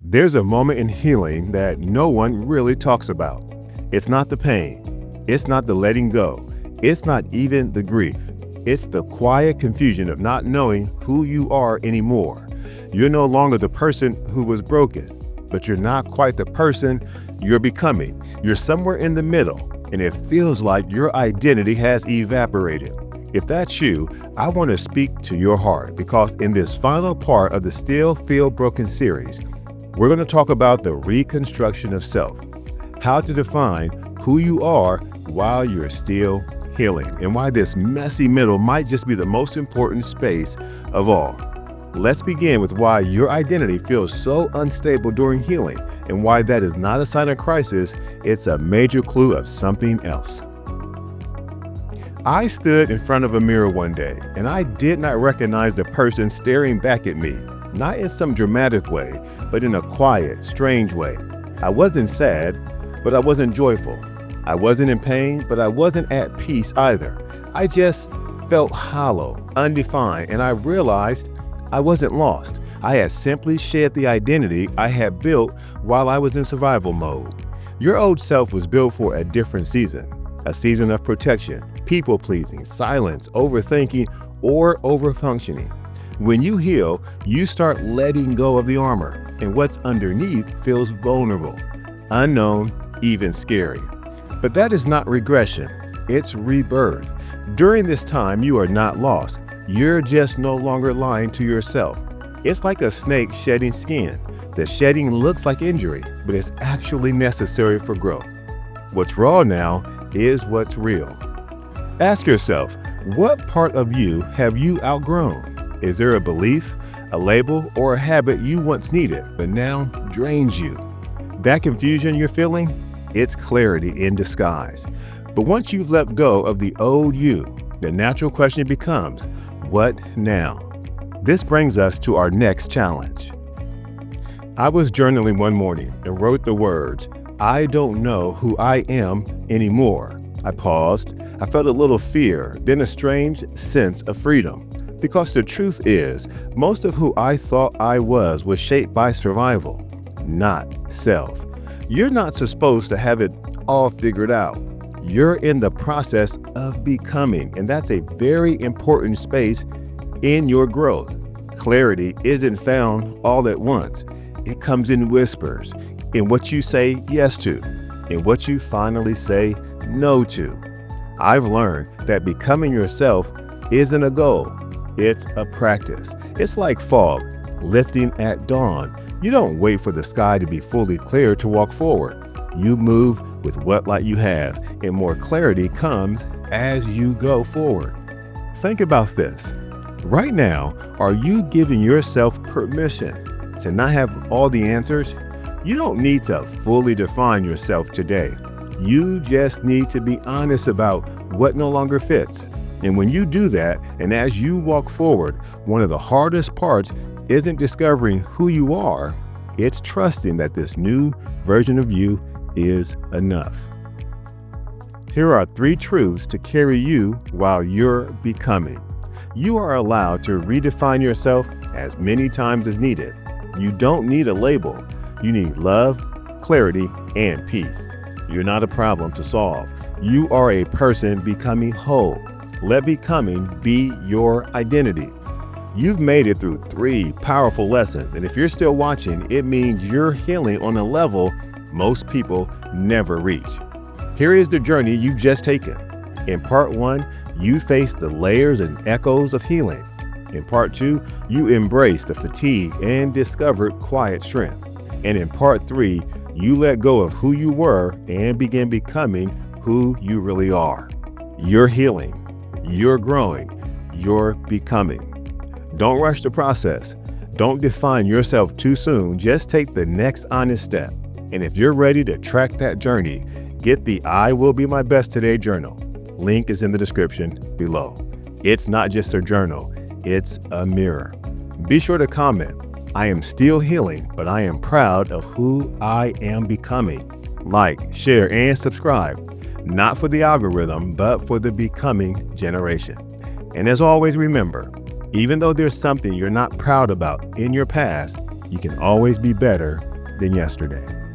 There's a moment in healing that no one really talks about. It's not the pain. It's not the letting go. It's not even the grief. It's the quiet confusion of not knowing who you are anymore. You're no longer the person who was broken, but you're not quite the person you're becoming. You're somewhere in the middle, and it feels like your identity has evaporated. If that's you, I want to speak to your heart, because in this final part of the Still Feel Broken series, we're going to talk about the reconstruction of self, how to define who you are while you're still healing, and why this messy middle might just be the most important space of all. Let's begin with why your identity feels so unstable during healing, and why that is not a sign of crisis, it's a major clue of something else. I stood in front of a mirror one day, and I did not recognize the person staring back at me, not in some dramatic way, but in a quiet, strange way. I wasn't sad, but I wasn't joyful. I wasn't in pain, but I wasn't at peace either. I just felt hollow, undefined, and I realized I wasn't lost. I had simply shed the identity I had built while I was in survival mode. Your old self was built for a different season, a season of protection, people-pleasing, silence, overthinking, or overfunctioning. When you heal, you start letting go of the armor, and what's underneath feels vulnerable, unknown, even scary. But that is not regression, it's rebirth. During this time, you are not lost. You're just no longer lying to yourself. It's like a snake shedding skin. The shedding looks like injury, but it's actually necessary for growth. What's raw now is what's real. Ask yourself, what part of you have you outgrown? Is there a belief, a label, or a habit you once needed, but now drains you? That confusion you're feeling, it's clarity in disguise. But once you've let go of the old you, the natural question becomes, what now? This brings us to our next challenge. I was journaling one morning and wrote the words, I don't know who I am anymore. I paused. I felt a little fear, then a strange sense of freedom. Because the truth is, most of who I thought I was shaped by survival, not self. You're not supposed to have it all figured out. You're in the process of becoming, and that's a very important space in your growth. Clarity isn't found all at once. It comes in whispers, in what you say yes to, in what you finally say no to. I've learned that becoming yourself isn't a goal. It's a practice. It's like fog lifting at dawn. You don't wait for the sky to be fully clear to walk forward. You move with what light you have, and more clarity comes as you go forward. Think about this. Right now, are you giving yourself permission to not have all the answers? You don't need to fully define yourself today. You just need to be honest about what no longer fits. And when you do that, and as you walk forward, one of the hardest parts isn't discovering who you are, it's trusting that this new version of you is enough. Here are 3 truths to carry you while you're becoming. You are allowed to redefine yourself as many times as needed. You don't need a label. You need love, clarity, and peace. You're not a problem to solve. You are a person becoming whole. Let becoming be your identity. You've made it through 3 powerful lessons, and if you're still watching, it means you're healing on a level most people never reach. Here is the journey you've just taken. In part 1, you faced the layers and echoes of healing. In part 2, you embraced the fatigue and discovered quiet strength. And in part 3, you let go of who you were and began becoming who you really are. You're healing. You're growing. You're becoming. Don't rush the process. Don't define yourself too soon. Just take the next honest step. And if you're ready to track that journey, get the I Will Be My Best Today journal. Link is in the description below. It's not just a journal, it's a mirror. Be sure to comment, I am still healing, but I am proud of who I am becoming. Like, share, and subscribe. Not for the algorithm, but for the becoming generation. And as always, remember, even though there's something you're not proud about in your past, you can always be better than yesterday.